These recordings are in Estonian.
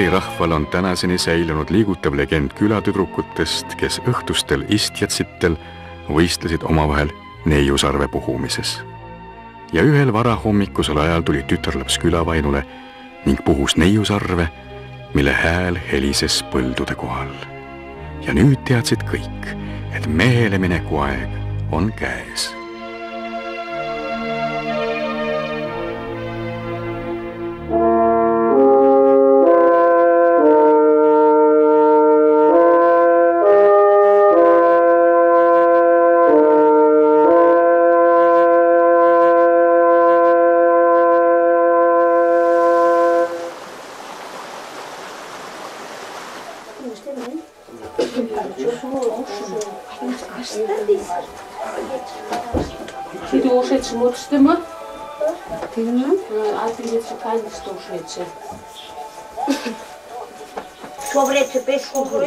Mari rahval on tänaseni säilunud liigutav legend külatüdrukutest, kes õhtustel istjatsitel võistlesid omavahel neiusarve puhumises. Ja ühel varahommikusel ajal tuli tütarlaps külavainule ning puhus neiusarve, mille hääl helises põldude kohal. Ja nüüd teadsid kõik, et mehele mineku aeg on käes.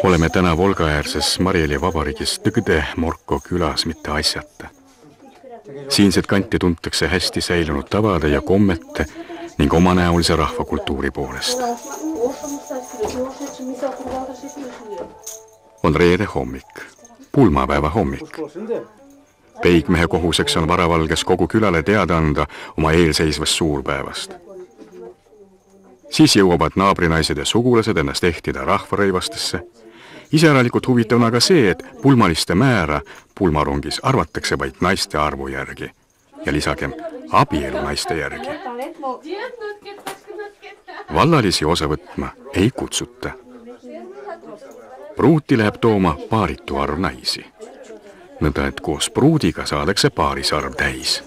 Oleme täna Volgaäärses Marieli vabariigis Tõgde Morko külas mitte asjata. Siinset kanti tuntakse hästi säilunud tavade ja kommete ning omanäolise rahvakultuuri poolest. On reede hommik, pulmapäeva hommik. Peigmehe kohuseks on varavalges kogu külale teada anda oma eelseisvast suurpäevast. Siis jõuavad naabrinaised ja sugulased ennast ehtida rahvarõivastesse. Iseäralikult huvitav on aga see, et pulmaliste määra pulmarongis arvatakse vaid naiste arvu järgi ja lisagem abielu naiste järgi. Vallalisi osa võtma ei kutsuta. Pruuti läheb tooma paaritu arv naisi. Nõnda, et koos pruudiga saadakse paarisarv täis.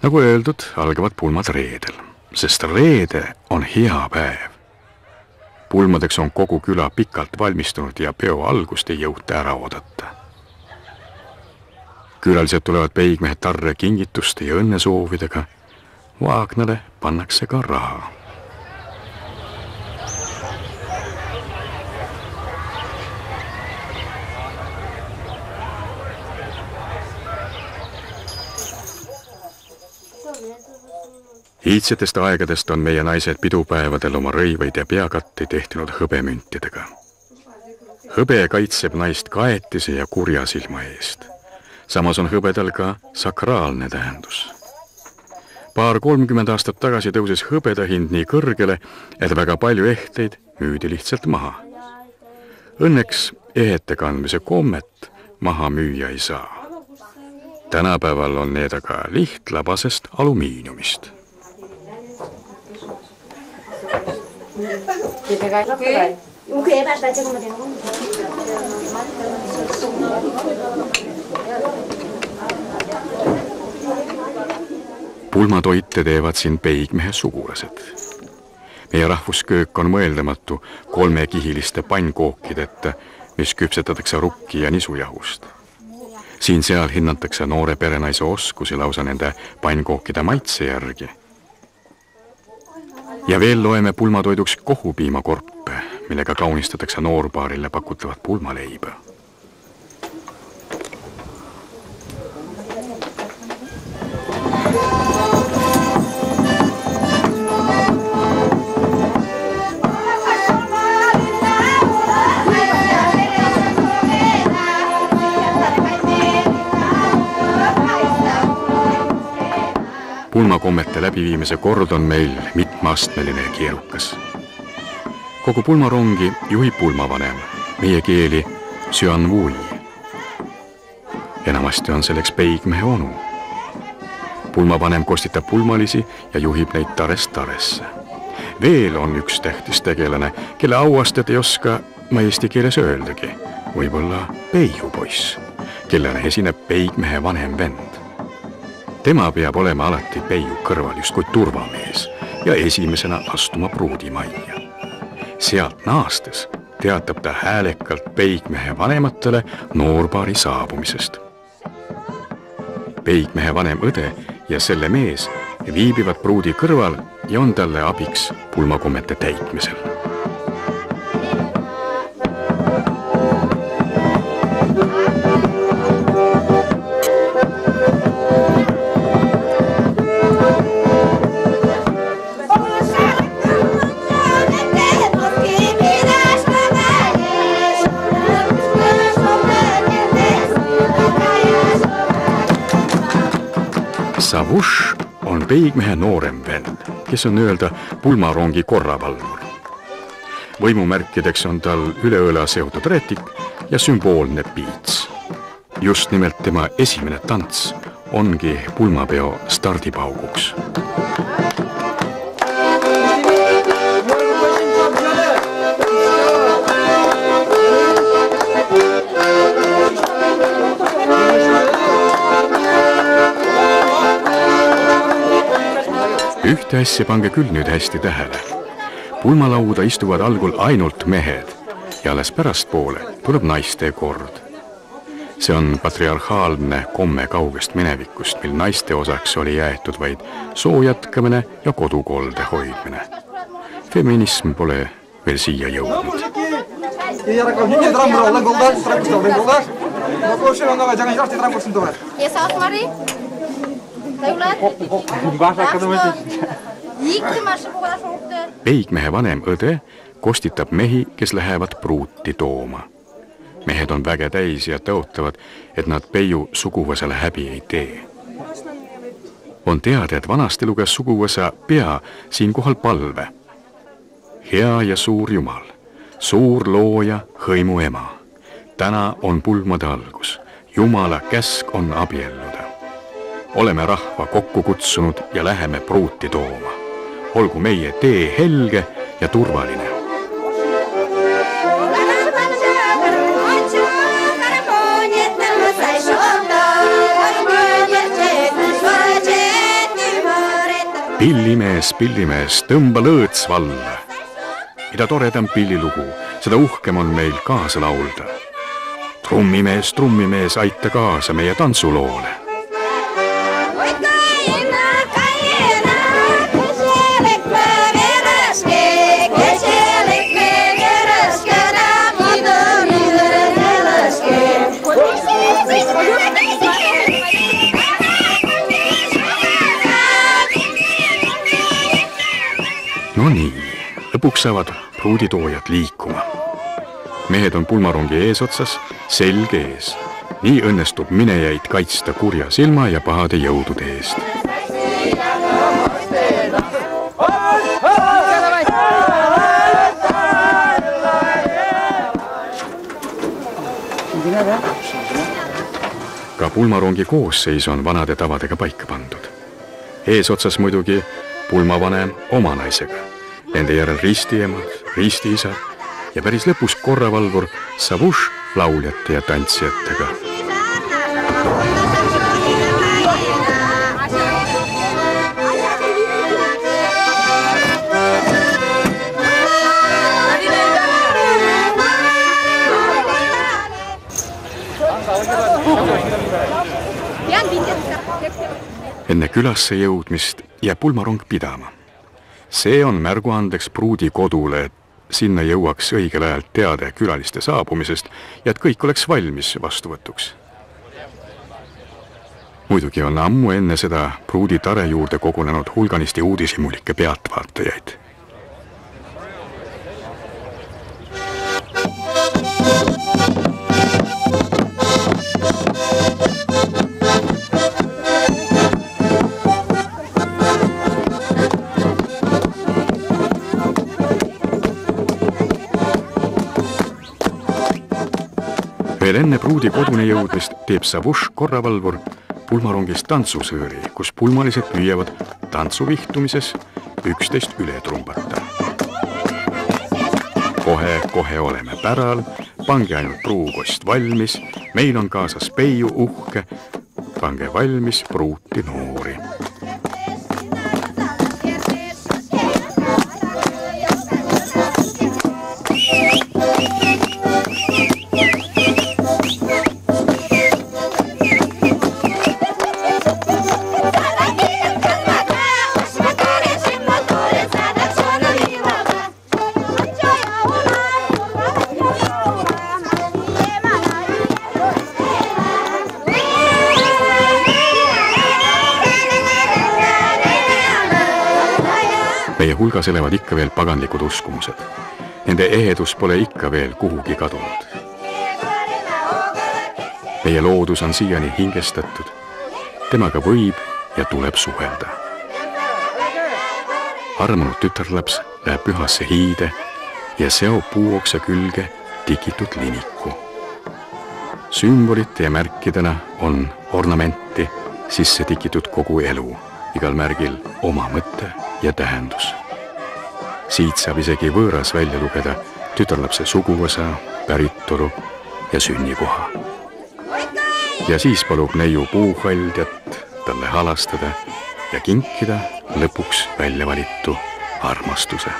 Nagu öeldud, algavad pulmad reedel, sest reede on hea päev. Pulmadeks on kogu küla pikalt valmistunud ja peo algust ei jõuta ära oodata. Külalised tulevad peigmehe tarre kingituste ja õnnesoovidega. Vaagnale pannakse ka raha. Iidsetest aegadest on meie naised pidupäevadel oma rõivaid ja peakatti tehtinud hõbemüntidega. Hõbe kaitseb naist kaetise ja kurja silma eest. Samas on hõbedal ka sakraalne tähendus. 30 aastat tagasi tõuses hõbeda hind nii kõrgele, et väga palju ehteid müüdi lihtsalt maha. Õnneks ehete kandmise kommet maha müüa ei saa. Tänapäeval on need aga lihtlabasest alumiiniumist. Pulmatoite teevad siin peigmehe sugulased. Meie rahvusköök on mõeldamatu 3-kihiliste pannkookideta, mis küpsetatakse rukki ja nisujahust. Siin-seal hinnatakse noore perenaise oskusi lausa nende pannkookide maitse järgi. Ja veel loeme pulmatoiduks kohupiimakorpe, millega kaunistatakse noorbaarile pakutavat pulmaleiba. Pulmakommete läbiviimise kord on meil mitmeastmeline ja keerukas. Kogu pulmarongi juhib pulmavanem, meie keeli Süanvui. Enamasti on selleks peigmehe onu. Pulmavanem kostitab pulmalisi ja juhib neid tarest taresse. Veel on üks tähtis tegelane, kelle auastet ei oska ma eesti keeles öeldagi. Võib-olla peiupoiss, kellele esineb peigmehe vanem vend. Tema peab olema alati peiu kõrval just kui turvamees ja esimesena astuma pruudimajja. Sealt naastes teatab ta häälekalt peigmehe vanematele noorpaari saabumisest. Peigmehe vanem õde ja selle mees viibivad pruudi kõrval ja on talle abiks pulmakommete täitmisel. Savush on peigmehe noorem vend, kes on öelda pulmarongi korravalvur. Võimumärkideks on tal üleõla seotud rätik ja sümboolne piits. Just nimelt tema esimene tants ongi pulmapeo stardipauguks. Ühte asja pange küll nüüd hästi tähele. Pulmalauda istuvad algul ainult mehed ja alles pärastpoole tuleb naiste kord. See on patriarhaalne komme kaugest minevikust, mil naiste osaks oli jäetud vaid soo jätkamine ja kodukolde hoidmine. Feminism pole veel siia jõudnud. Peigmehe vanem õde kostitab mehi, kes lähevad pruuti tooma. Mehed on väge täis ja tõotavad, et nad peiu suguvõsale häbi ei tee. On teada, et vanasti luges suguvõsa pea siinkohal palve. Hea ja suur Jumal, suur looja, hõimu ema. Täna on pulmade algus. Jumala käsk on abielluda. Oleme rahva kokku kutsunud ja läheme pruuti tooma. Olgu meie tee helge ja turvaline. Pillimees, tõmba lõõts valla. Mida toredam pillilugu, seda uhkem on meil kaasa laulda. Trummimees, aita kaasa meie tantsuloole. No nii, lõpuks saavad pruuditoojad liikuma. Mehed on pulmarongi eesotsas, selge ees. Nii õnnestub minejaid kaitsta kurja silma ja pahade jõudude eest. Ka pulmarongi koosseis on vanade tavadega paika pandud. Eesotsas muidugi pulmavanem oma naisega, nende järel ristiemad, ristiisad ja päris lõpus korravalvur Savush lauljate ja tantsijatega. Enne külasse jõudmist jääb pulmarong pidama. See on märguandeks pruudi kodule, et sinna jõuaks õigel ajal teade külaliste saabumisest ja et kõik oleks valmis vastuvõtuks. Muidugi on ammu enne seda pruudi tare juurde kogunenud hulganisti uudishimulikke pealtvaatajaid. Veel enne pruudi kodune jõudmist teeb Savush korravalvur pulmarongis tantsusõõri, kus pulmalised püüavad tantsuvihtumises 11 üle trumbata. Kohe oleme päral, pange ainult pruukost valmis, meil on kaasas peiu uhke, pange valmis pruuti noori. Meie hulgas elevad ikka veel paganlikud uskumused. Nende ehedus pole ikka veel kuhugi kadunud. Meie loodus on siiani hingestatud. Temaga võib ja tuleb suhelda. Armunud tütarlaps läheb pühasse hiide ja seob puuoksa külge tikitud limiku. Sümbolite ja märkidena on ornamenti sisse tikitud kogu elu, igal märgil oma mõte ja tähendus. Siit saab isegi võõras välja lugeda tütarlapse suguvõsa, päritolu ja sünnikoha. Ja siis palub neiu puuhaldjat talle halastada ja kinkida lõpuks välja valitu armastuse.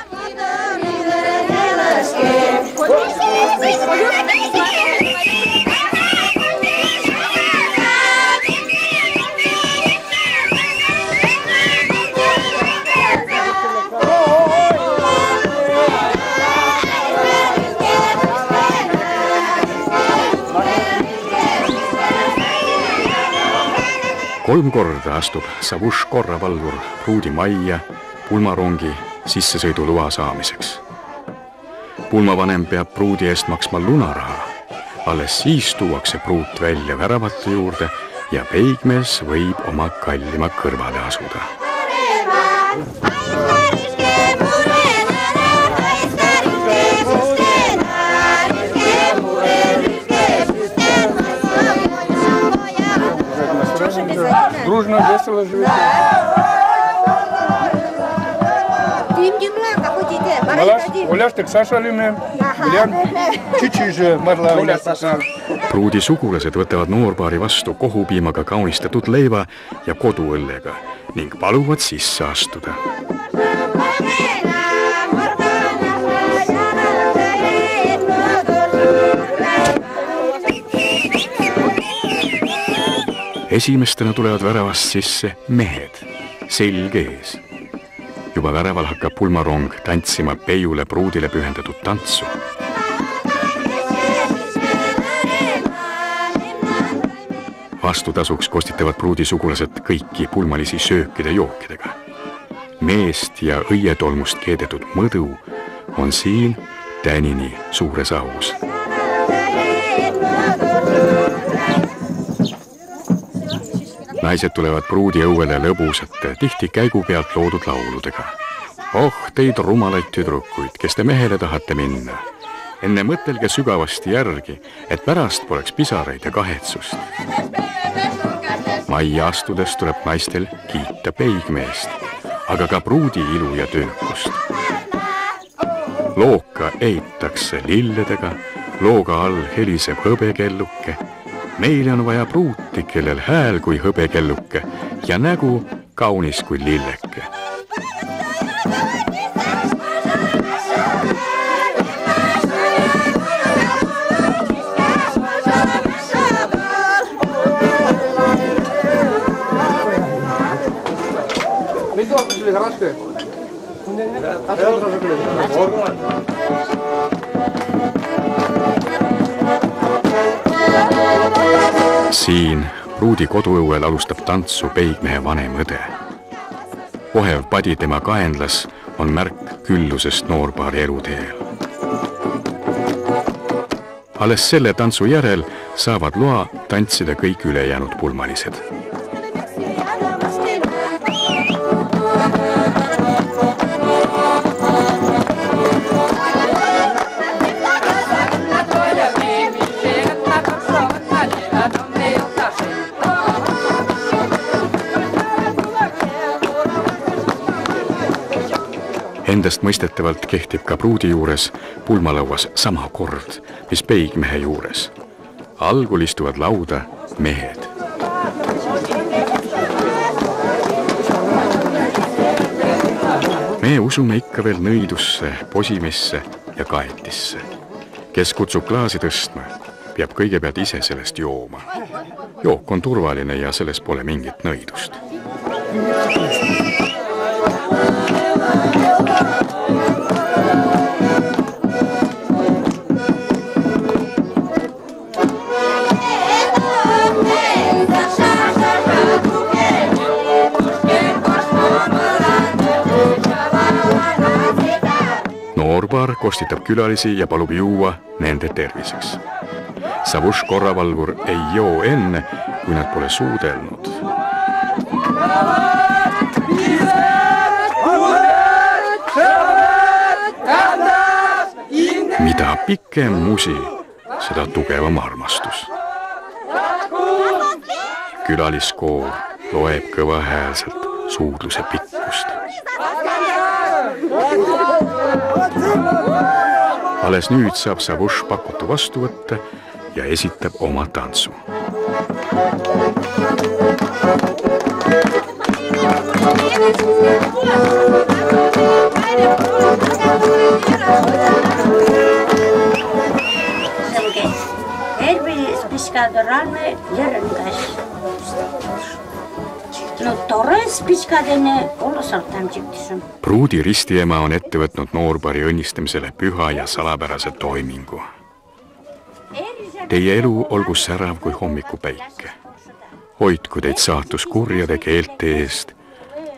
Kolm korda astub Savuš korravalvur pruudi majja pulmarongi sissesõiduluva saamiseks. Pulmavanem peab pruudi eest maksma lunaraha. Alles siis tuuakse pruut välja väravate juurde ja peigmees võib oma kallima kõrvale asuda. Дружно, весело живете. Oljastek Sasha olime, Tšitšiže Marla oljastas. Pruudi sugulased võtavad noorpaari vastu kohupiimaga kaunistatud leiva ja koduõllega ning paluvad sisse astuda. Esimestena tulevad väravast sisse mehed, selg ees. Juba väraval hakkab pulmarong tantsima peiule pruudile pühendatud tantsu. Vastutasuks kostitavad pruudi sugulased kõiki pulmalisi söökide jookidega. Meest ja õietolmust keedetud mõdu on siin tänini suures aus. Naised tulevad pruudi õuele lõbusate, tihti käigu pealt loodud lauludega. Oh, teid rumalaid tüdrukuid, kes te mehele tahate minna. Enne mõtelge sügavasti järgi, et pärast poleks pisaraid ja kahetsust. Majja astudes tuleb naistel kiita peigmeest, aga ka pruudi ilu ja töökust. Looka eitakse lilledega, looga all heliseb hõbekelluke. Meile on vaja pruuti, kellel hääl kui hõbekelluke ja nägu kaunis kui lilleke. Siin pruudi koduõuel alustab tantsu peigmehe vanem õde. Ohev padi tema kaenlas on märk küllusest noorpaari eluteel. Alles selle tantsu järel saavad loa tantsida kõik ülejäänud pulmalised. Endast mõistetavalt kehtib ka pruudi juures pulmalauas sama kord, mis peigmehe juures. Algul istuvad lauda mehed. Me usume ikka veel nõidusse, posimisse ja kaetisse. Kes kutsub klaasi tõstma, peab kõigepealt ise sellest jooma. Jook on turvaline ja selles pole mingit nõidust. Noorpaar kostitab külalisi ja palub juua nende terviseks. Savuš korravalvur ei joo enne, kui nad pole suudelnud. Mida pikem musi, seda tugevam armastus. Külaliskoor loeb kõvahäälselt suudluse pikkust. Alles nüüd saab Savush pakutu vastu võtta ja esitab oma tantsu. Спичкада рано ярангаш. No tore spitskadene oluliselt tamčiksem. Pruudi ristiema on ette võtnud noorpari õnnistamisele püha ja salapärase toimingu. Teie elu olgu särav kui hommikupäike. Hoidku teid saatus kurjade keelte eest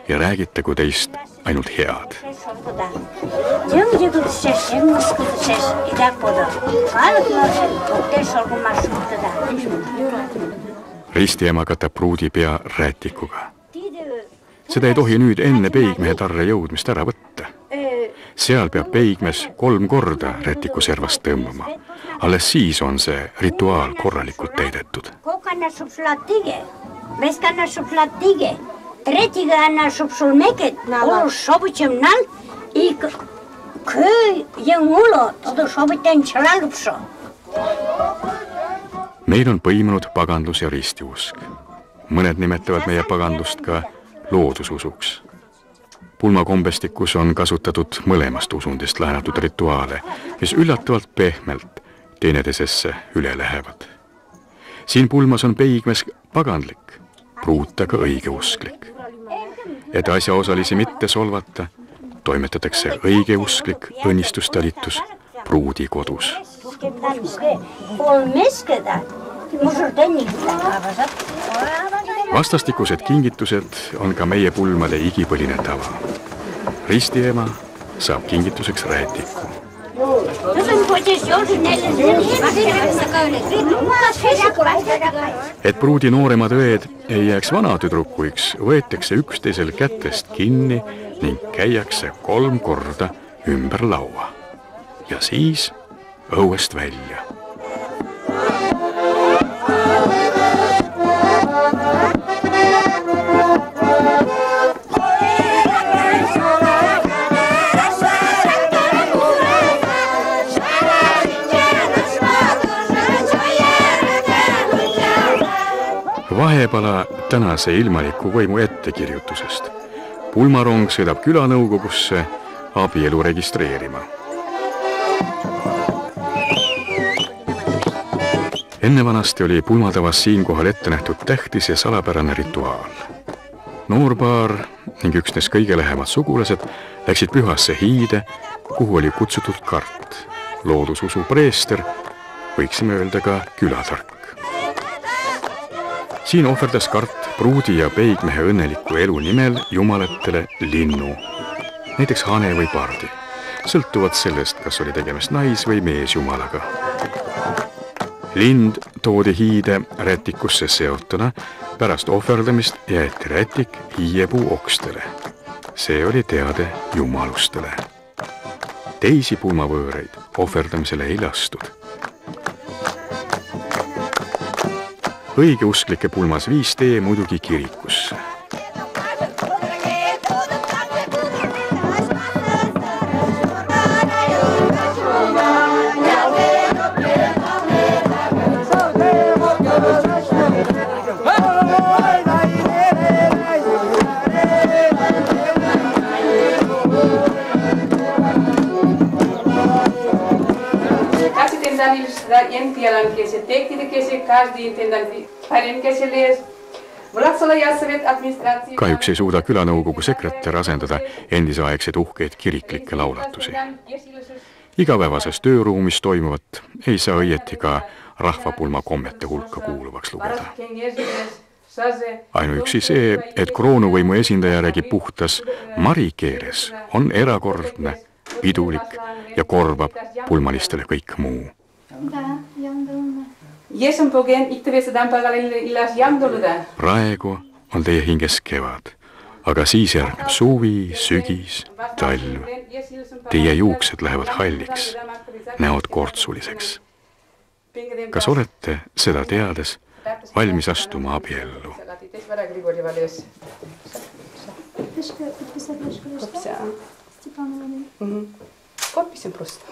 ja räägitagu teist ainult head. Ristiema katab pruudi pea rätikuga. Seda ei tohi nüüd enne peigmehe tarre jõudmist ära võtta. Seal peab peigmes 3 korda rätiku servast tõmbama. Alles siis on see rituaal korralikult täidetud. Tretjega anna šup sul meket, olu šobućem nal I köy ja mulo, todo šobućem čelalupšo. Meil on põimunud pagandlus ja ristiusk. Mõned nimetavad meie pagandlust ka loodususuks. Pulmakombestikus on kasutatud mõlemast usundist laenatud rituaale, mis üllatavalt pehmelt teineteisesse üle lähevad. Siin pulmas on peigmes pagandlik, pruut aga õigeusklik. Et asjaosalisi mitte solvata, toimetatakse õigeusklik õnnistustalitus pruudi kodus. Vastastikused kingitused on ka meie pulmade igipõline tava. Ristiema saab kingituseks rätiku. Et pruudi nooremad õed ei jääks vanatüdrukuiks, võetakse üksteisel kätest kinni ning käiakse 3 korda ümber laua. Ja siis õuest välja. Vahepala tänase ilmaliku võimu ettekirjutusest. Pulmarong sõidab külanõukogusse abielu registreerima. Enne vanasti oli pulmatavas siinkohal ette nähtud tähtis ja salapärane rituaal. Noorpaar ning üksnes kõige lähemad sugulased läksid pühasse hiide, kuhu oli kutsutud kart. Loodususu preester, võiksime öelda ka külatark. Siin ohverdas kart pruudi ja peigmehe õnneliku elu nimel jumalatele linnu, näiteks hane või pardi, sõltuvad sellest, kas oli tegemist nais- või meesjumalaga. Lind toodi hiide rätikusse seotuna, pärast ohverdamist jäeti rätik hiiepuu okstele. See oli teade jumalustele. Teisi pulmavõõreid ohverdamisele ei lastud. Õigeusklike pulmas viis tee muidugi kirikusse. Kahjuks ei suuda külanõukogu sekretär asendada endisaegseid uhkeid kiriklikke laulatusi. Igapäevases tööruumis toimuvat ei saa õieti ka rahvapulma kommete hulka kuuluvaks lugeda. Ainuüksi see, et kroonuvõimu esindaja räägib puhtas marikeeles, on erakordne, pidulik ja korvab pulmalistele kõik muu. Praegu on teie hinges kevad, aga siis järgneb suvi, sügis, talv. Teie juuksed lähevad halliks, näod kortsuliseks. Kas olete seda teades valmis astuma abiellu? Koppisin prosta.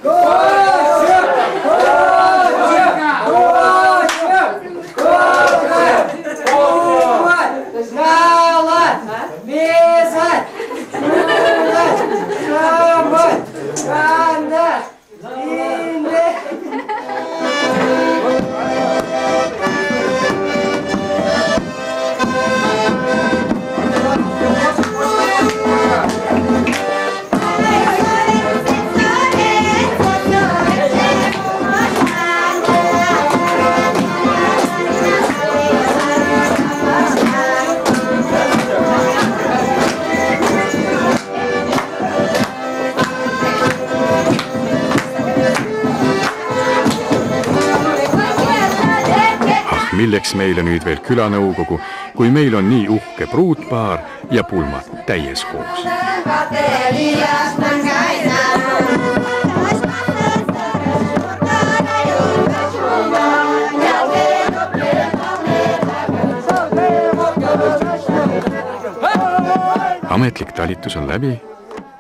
Milleks meile nüüd veel külanõukogu, kui meil on nii uhke pruutpaar ja pulmad täies koos. Ametlik talitus on läbi,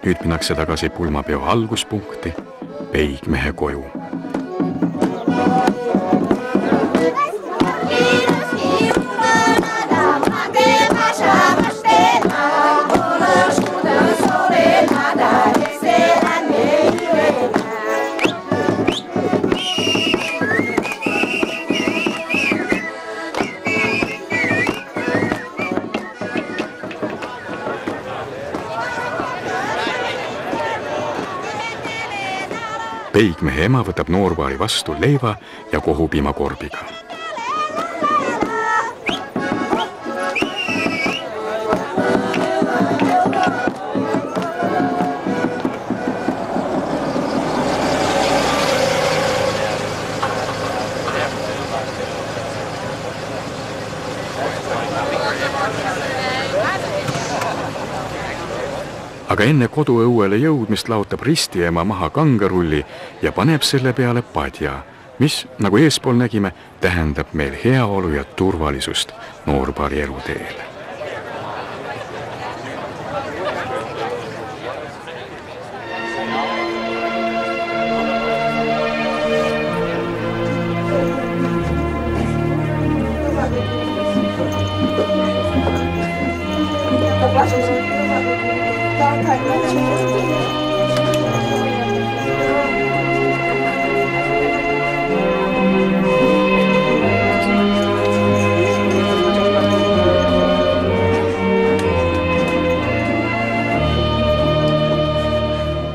nüüd minnakse tagasi pulmapeo alguspunkti, Peigmehe koju. Peigmehe ema võtab noorpaari vastu leiva ja kohupiimakorbiga. Aga enne koduõuele jõudmist laotab ristiema maha kangarulli ja paneb selle peale padja, mis, nagu eespool nägime, tähendab meil heaolu ja turvalisust noorpaari eluteel.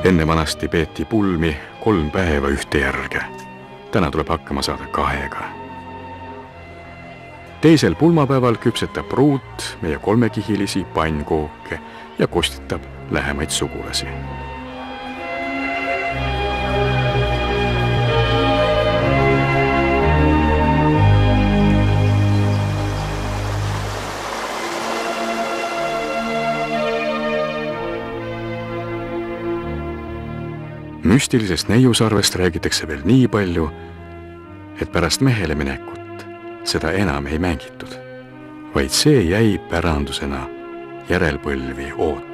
Enne vanasti peeti pulmi 3 päeva ühte järge. Täna tuleb hakkama saada 2. Teisel pulmapäeval küpsetab pruut meie 3-kihilisi pannkooke ja kostitab lähemaid sugulasi. Müstilisest neiusarvest räägitakse veel nii palju, et pärast mehele minekut seda enam ei mängitud, vaid see jäi pärandusena järelpõlvi ootama.